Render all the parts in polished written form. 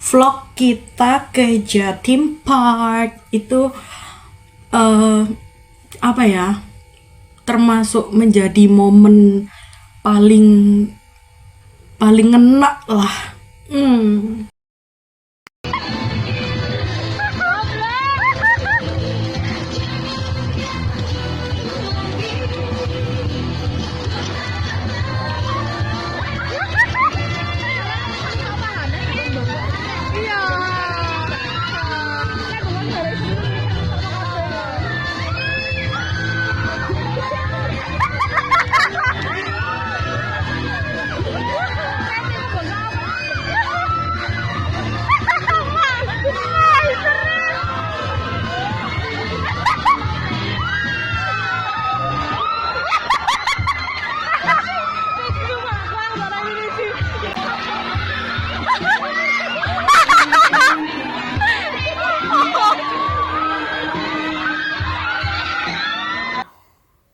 vlog kita ke Jatim Park. Itu apa ya, termasuk menjadi momen paling ngena lah.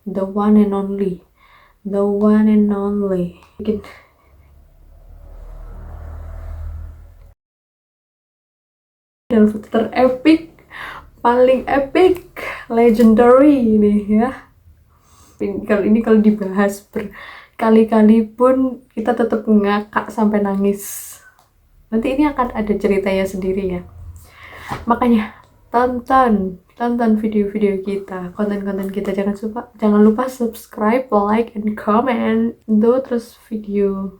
The one and only, the one and only. Dan foto terepic, paling epic, legendary ini ya. Kali ini kalau dibahas berkali-kali pun kita tetap ngakak sampai nangis. Nanti ini akan ada ceritanya sendiri ya. Makanya tonton video-video kita, konten-konten kita. Jangan lupa subscribe, like, and comment. Terus video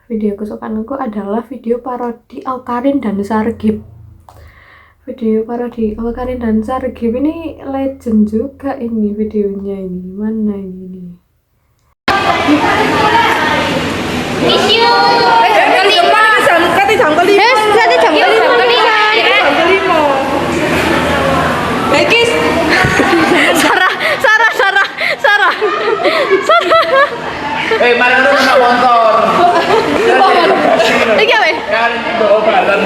kesukaanku adalah video parodi Awkarin dan Sargib. Video parodi Awkarin dan Sargib ini legend juga ini videonya. Ini mana ini? Mari dulu sama motor. Iki apa? Kan bawa balon.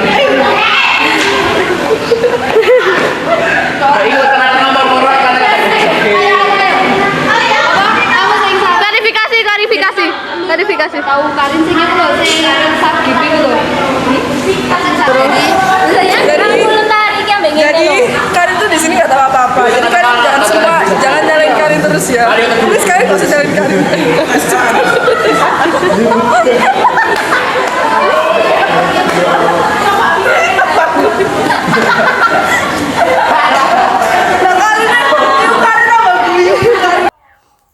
Ayo tenang nomor murah kan. Klarifikasi. Tahu Karin sing itu loh, sing Sargib itu loh. Jadi Karin tuh di sini nggak tahu apa-apa. Jadi Karin jangan nyalain Karin terus ya. Terus Karin nggak usah nyalain Karin.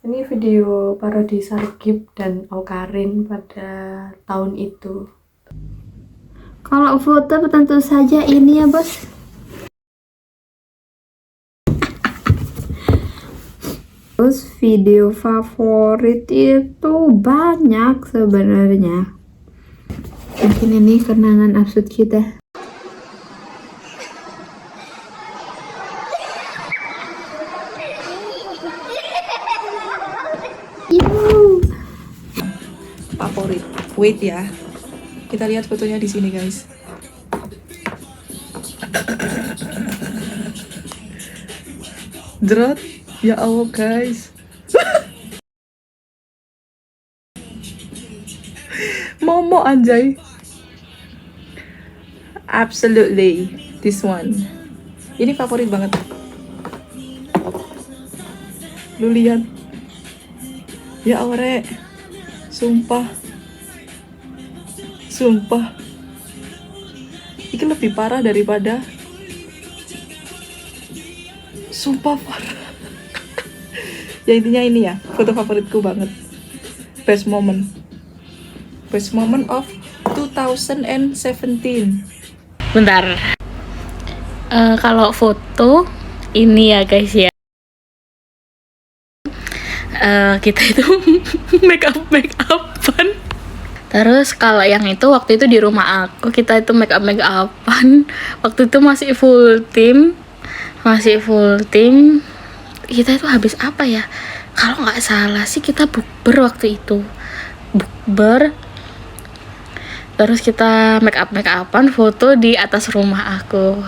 Ini video parodi Sargib dan Awkarin pada tahun itu. Kalau foto tentu saja ini ya bos. Terus video favorit itu banyak sebenarnya. Mungkin ini kenangan absurd kita. Favorit. Wait ya. Kita lihat fotonya di sini guys. Drat. Ya Allah guys. Momo anjay. Absolutely. This one. Ini favorit banget. Lu lihat. Ya Allah Rek. Sumpah. Ini lebih parah daripada. Sumpah parah. Ya intinya ini ya, foto favoritku banget. Best moment of 2017. Bentar. Kalau foto ini ya guys ya. Kita itu make upan. Terus kalau yang itu waktu itu di rumah aku, kita itu make upan. Waktu itu masih full team. Kita itu habis apa ya? Kalau nggak salah sih kita bukber waktu itu. Terus kita make upan, foto di atas rumah aku,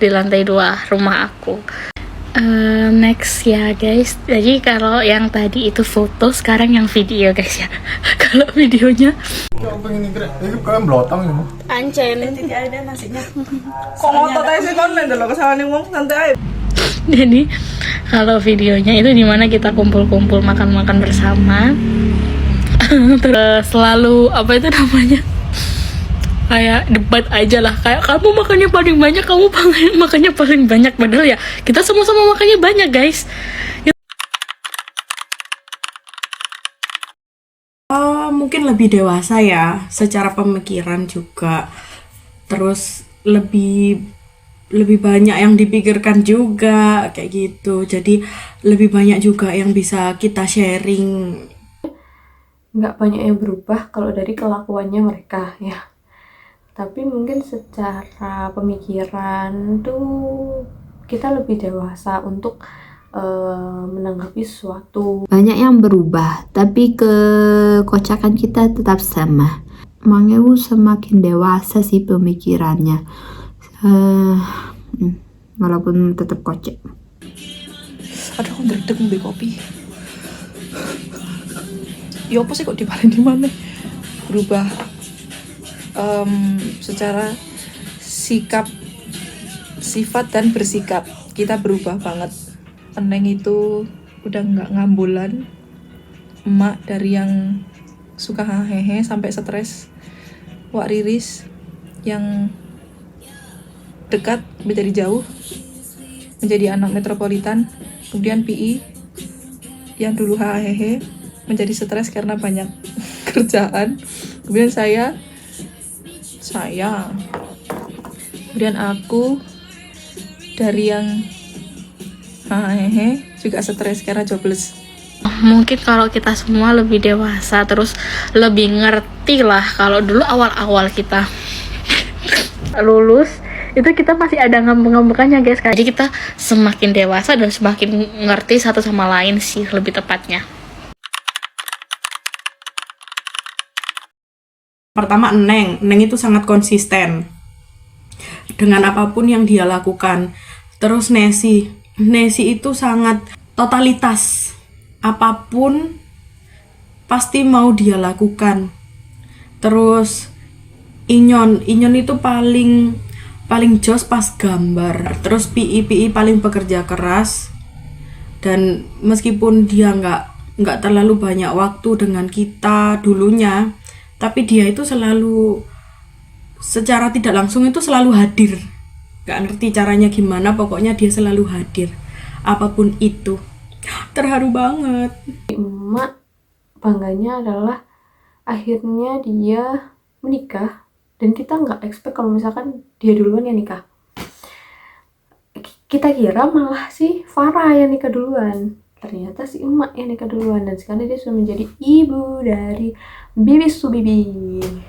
di lantai 2 rumah aku. Next ya guys, jadi kalau yang tadi itu foto, sekarang yang video guys ya. Kalau videonya Ini kalian belotong ya? Ancen. Tidak ada nasinya. Kok ngotot aja sih konten dulu kesalahan ngomong santai aja. Jadi kalau videonya itu dimana kita kumpul-kumpul makan-makan bersama. Terus selalu apa itu namanya, kayak debat aja lah, kayak kamu makannya paling banyak, kamu makannya paling banyak, padahal ya kita sama-sama makannya banyak guys. Mungkin lebih dewasa ya secara pemikiran juga, terus lebih banyak yang dipikirkan juga kayak gitu, jadi lebih banyak juga yang bisa kita sharing. Nggak banyak yang berubah kalau dari kelakuannya mereka ya, tapi mungkin secara pemikiran tuh kita lebih dewasa untuk menanggapi sesuatu. Banyak yang berubah, tapi kekocakan kita tetap sama. Mangewu semakin dewasa sih pemikirannya, walaupun tetap kocak. Aduh, aku ngedek ngombe kopi. Ya apa sih kok dibalik di mana? Berubah secara sikap, sifat dan bersikap kita berubah banget. Eneng itu udah nggak ngambulan, emak dari yang suka hehe sampai stres, Wak Riris yang dekat menjadi jauh, menjadi anak metropolitan, kemudian PI yang dulu hehe menjadi stres karena banyak kerjaan, kemudian saya kemudian aku dari yang juga stres karena jobless. Mungkin kalau kita semua lebih dewasa, terus lebih ngerti lah. Kalau dulu awal-awal kita lulus itu kita masih ada ngambek-ngambekannya guys. Jadi kita semakin dewasa dan semakin ngerti satu sama lain sih lebih tepatnya. Pertama, Neng itu sangat konsisten dengan apapun yang dia lakukan. Terus Nesi itu sangat totalitas, apapun pasti mau dia lakukan. Terus Inyon itu paling jos pas gambar. Terus PI paling bekerja keras, dan meskipun dia nggak terlalu banyak waktu dengan kita dulunya, tapi dia itu selalu secara tidak langsung itu selalu hadir. Gak ngerti caranya gimana, pokoknya dia selalu hadir apapun itu. Terharu banget. Emak bangganya adalah akhirnya dia menikah, dan kita nggak expect kalau misalkan dia duluan yang nikah. Kita kira malah si Farah yang nikah duluan, ternyata si emak yang nikah duluan, dan sekarang dia sudah menjadi ibu dari Bibi Subibi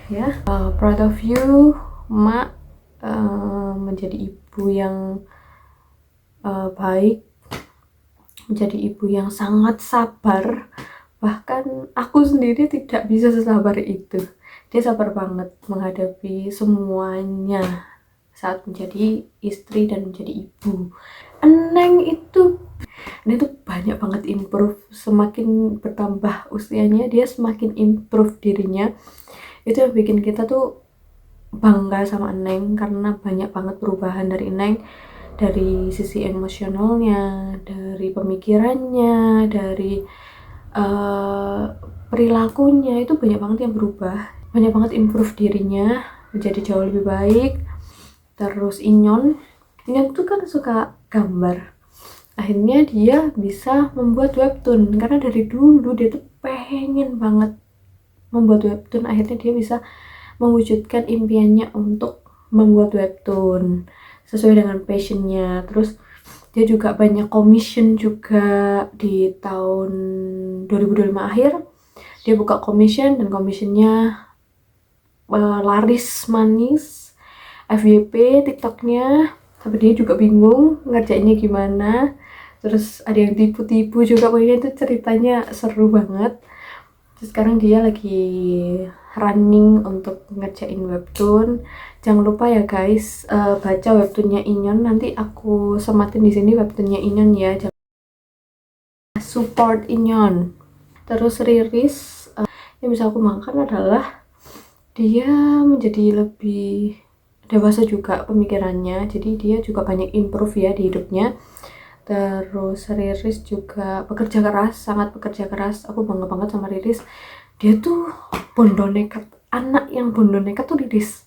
ya. Proud of you emak, menjadi ibu yang baik, menjadi ibu yang sangat sabar. Bahkan aku sendiri tidak bisa sesabar itu. Dia sabar banget menghadapi semuanya saat menjadi istri dan menjadi ibu. Eneng itu banyak banget improve, semakin bertambah usianya dia semakin improve dirinya. Itu yang bikin kita tuh bangga sama Eneng, karena banyak banget perubahan dari Eneng, dari sisi emosionalnya, dari pemikirannya, dari perilakunya. Itu banyak banget yang berubah, banyak banget improve dirinya menjadi jauh lebih baik. Terus Inyon tuh kan suka gambar, akhirnya dia bisa membuat webtoon, karena dari dulu dia tuh pengen banget membuat webtoon. Akhirnya dia bisa mewujudkan impiannya untuk membuat webtoon sesuai dengan passionnya. Terus dia juga banyak commission juga. Di tahun 2025 akhir dia buka commission, dan commissionnya laris manis, FYP TikToknya, tapi dia juga bingung ngerjainnya gimana. Terus ada yang tipu-tipu juga, pokoknya itu ceritanya seru banget. Sekarang dia lagi running untuk ngerjain webtoon. Jangan lupa ya guys, baca webtoonnya Inyeon. Nanti aku sematin di sini webtoonnya Inyeon ya. Jangan support Inyeon. Terus Riris, yang bisa aku makan adalah dia menjadi lebih dewasa juga pemikirannya. Jadi dia juga banyak improve ya di hidupnya. Terus Riris juga pekerja keras, sangat pekerja keras. Aku bangga banget sama Riris. Dia tuh bondo nekat. Anak yang bondo nekat tuh Riris.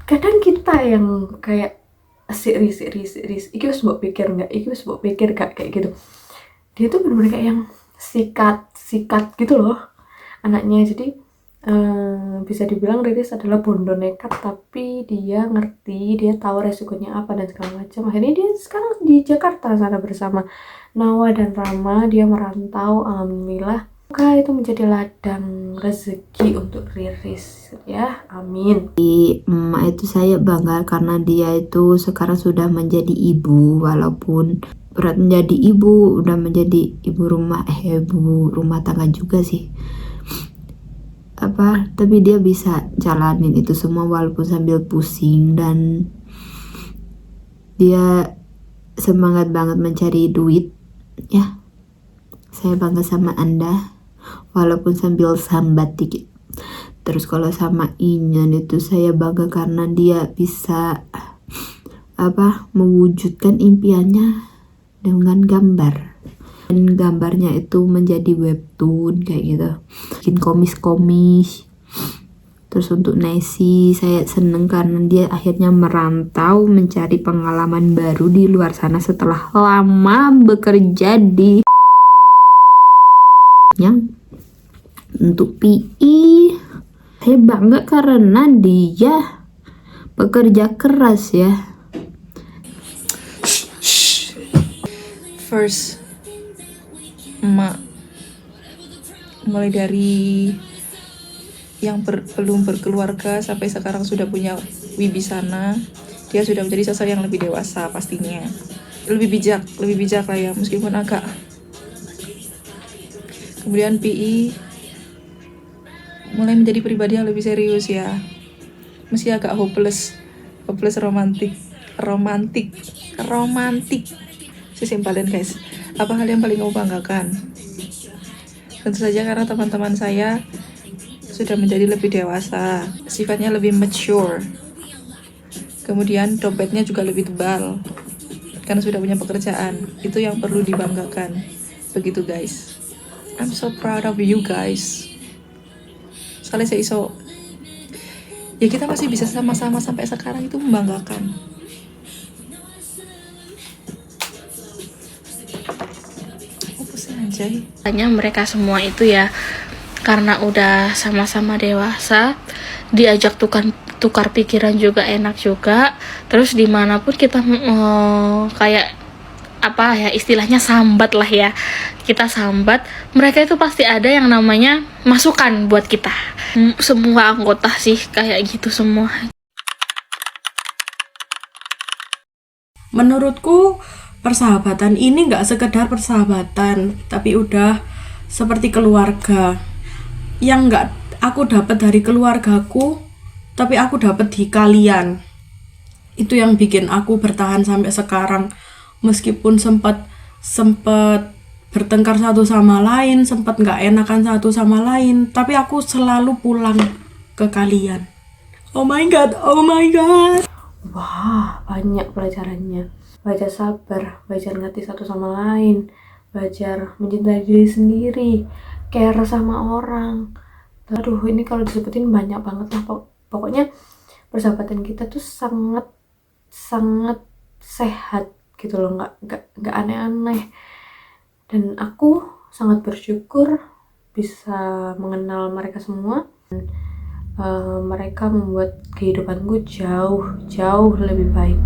Kadang kita yang kayak Riris iki wis mbok pikir enggak, iki wis mbok pikir gak, kayak gitu. Dia tuh bener-bener kayak yang sikat gitu loh anaknya. Jadi bisa dibilang Riris adalah bondo nekat, tapi dia ngerti, dia tahu resikonya apa dan segala macam. Akhirnya dia sekarang di Jakarta sana bersama Nawa dan Rama. Dia merantau, alhamdulillah. Semoga itu menjadi ladang rezeki untuk Riris ya, amin. Emak itu saya bangga karena dia itu sekarang sudah menjadi ibu, walaupun berat menjadi ibu, udah menjadi ibu rumah tangga juga sih. Tapi dia bisa jalanin itu semua walaupun sambil pusing, dan dia semangat banget mencari duit ya. Saya bangga sama Anda walaupun sambil sambat dikit. Terus kalau sama Inyeon itu saya bangga karena dia bisa mewujudkan impiannya dengan gambar. Dan gambarnya itu menjadi webtoon kayak gitu, bikin komis-komis. Terus untuk Nesi, saya seneng karena dia akhirnya merantau mencari pengalaman baru di luar sana setelah lama bekerja di untuk PI. Saya bangga karena dia bekerja keras ya. First, emak mulai dari yang belum berkeluarga sampai sekarang sudah punya Wibisana, dia sudah menjadi sosok yang lebih dewasa pastinya, lebih bijak lah ya, meskipun agak. Kemudian PI mulai menjadi pribadi yang lebih serius ya, mesti agak hopeless romantik. Sesimpelin guys, apa hal yang paling kamu banggakan? Tentu saja karena teman-teman saya sudah menjadi lebih dewasa, sifatnya lebih mature. Kemudian dompetnya juga lebih tebal karena sudah punya pekerjaan. Itu yang perlu dibanggakan. Begitu guys. I'm so proud of you guys. Soalnya saya ya kita masih bisa sama-sama sampai sekarang, itu membanggakan. Hanya mereka semua itu ya, karena udah sama-sama dewasa, diajak tukar pikiran juga enak juga. Terus dimanapun kita kayak istilahnya sambat lah ya, kita sambat, mereka itu pasti ada yang namanya masukan buat kita. Semua anggota sih kayak gitu semua. Menurutku persahabatan ini nggak sekedar persahabatan, tapi udah seperti keluarga. Yang nggak aku dapat dari keluargaku, tapi aku dapat di kalian. Itu yang bikin aku bertahan sampai sekarang. Meskipun sempat bertengkar satu sama lain, sempat nggak enakan satu sama lain, tapi aku selalu pulang ke kalian. Oh my god. Wah, banyak pelajarannya. Belajar sabar, belajar ngerti satu sama lain, belajar mencintai diri sendiri, care sama orang. Aduh, ini kalau disebutin banyak banget lah. Pokoknya persahabatan kita tuh sangat sehat gitu loh, nggak aneh-aneh. Dan aku sangat bersyukur bisa mengenal mereka semua. Mereka membuat kehidupanku jauh lebih baik.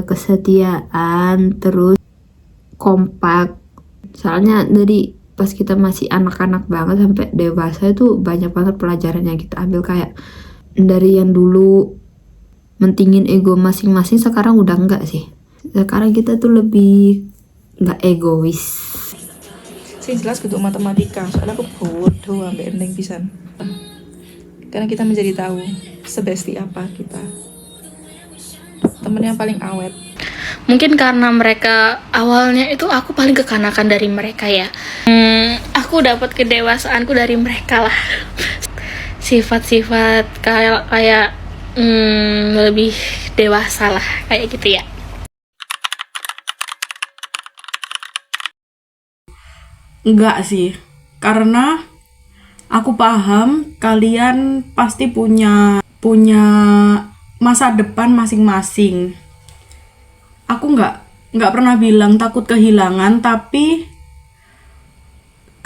Kesetiaan, terus kompak. Soalnya dari pas kita masih anak-anak banget sampai dewasa itu banyak banget pelajaran yang kita ambil. Kayak dari yang dulu mentingin ego masing-masing, sekarang udah enggak sih. Sekarang kita tuh lebih nggak egois. Sing jelas kudu matematika, soalnya aku bodoh ambek ending pisan. Karena kita menjadi tahu sebesti apa kita. Temen yang paling awet. Mungkin karena mereka awalnya itu aku paling kekanakan dari mereka ya. Aku dapat kedewasaanku dari mereka lah. Sifat-sifat kayak lebih dewasa lah kayak gitu ya. Enggak sih, karena aku paham kalian pasti punya masa depan masing-masing. Aku nggak pernah bilang takut kehilangan, tapi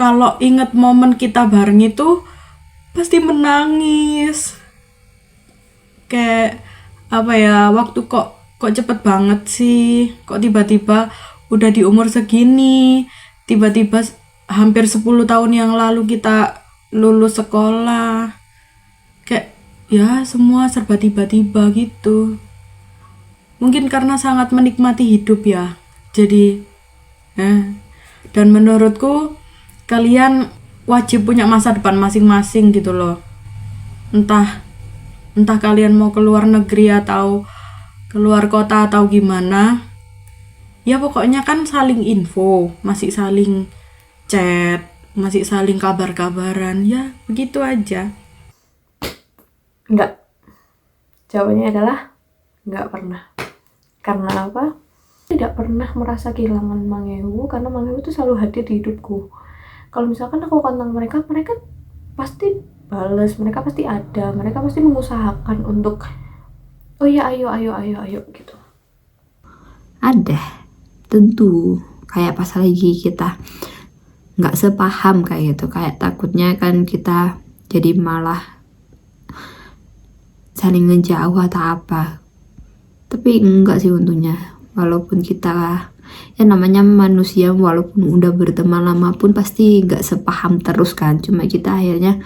kalau inget momen kita bareng itu pasti menangis. Kayak apa ya, waktu kok cepet banget sih, kok tiba-tiba udah di umur segini, tiba-tiba hampir 10 tahun yang lalu kita lulus sekolah. Kayak ya semua serba tiba-tiba gitu. Mungkin karena sangat menikmati hidup ya. Jadi dan menurutku kalian wajib punya masa depan masing-masing gitu loh. Entah kalian mau keluar negeri atau keluar kota atau gimana. Ya pokoknya kan saling info, masih saling chat, masih saling kabar-kabaran, ya begitu aja. Enggak. Jawabannya adalah enggak pernah. Karena apa? Tidak pernah merasa kehilangan Mang Ewu, karena Mang Ewu itu selalu hadir di hidupku. Kalau misalkan aku kontak mereka pasti bales, mereka pasti ada, mereka pasti mengusahakan untuk oh ya ayo gitu. Ada, tentu. Kayak pas lagi kita nggak sepaham kayak gitu, kayak takutnya kan kita jadi malah saling ngejauh atau apa. Tapi enggak sih untungnya, walaupun kita ya namanya manusia, walaupun udah berteman lama pun pasti nggak sepaham terus kan. Cuma kita akhirnya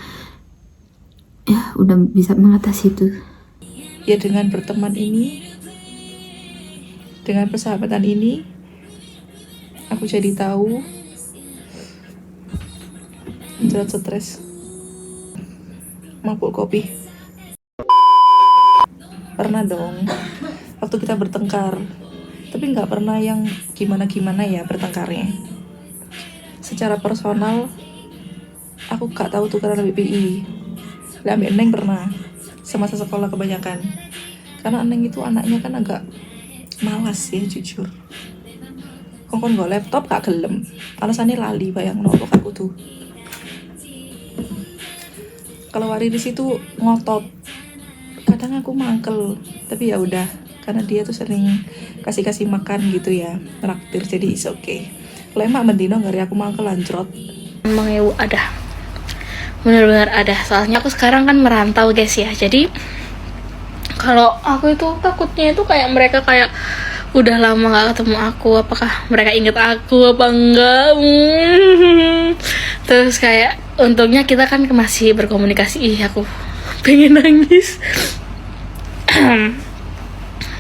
ya udah bisa mengatasi itu. Ya dengan berteman ini, dengan persahabatan ini, aku jadi tahu jerat stres, mabuk kopi. Pernah dong, waktu kita bertengkar, tapi nggak pernah yang gimana-gimana ya bertengkarnya. Secara personal, aku gak tahu tukeran BPI. Lah ambil Neng pernah, semasa sekolah kebanyakan. Karena Neng itu anaknya kan agak malas ya jujur. Kongkon nggak laptop gak gelem, alasannya lali bayang nopo aku tuh. Kalau Wari di situ ngotot, kadang aku mangkel, tapi ya udah, karena dia tuh sering kasih makan gitu ya, traktir, jadi is okay. Kalau emak mendino nggak aku mangkel anjrot. Mang Ewu ada, benar-benar ada. Soalnya aku sekarang kan merantau guys ya, jadi kalau aku itu takutnya itu kayak mereka kayak udah lama gak ketemu aku, apakah mereka inget aku apa enggak. Terus kayak untungnya kita kan masih berkomunikasi. Aku pengen nangis.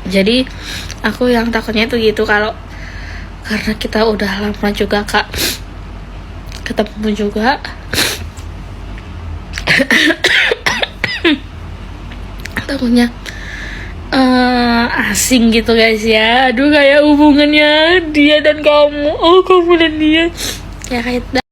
Jadi aku yang takutnya itu gitu, kalau karena kita udah lama juga kak ketemu juga. Takutnya asing gitu guys ya. Aduh, kayak hubungannya dia dan kamu, oh kamu dan dia ya kayak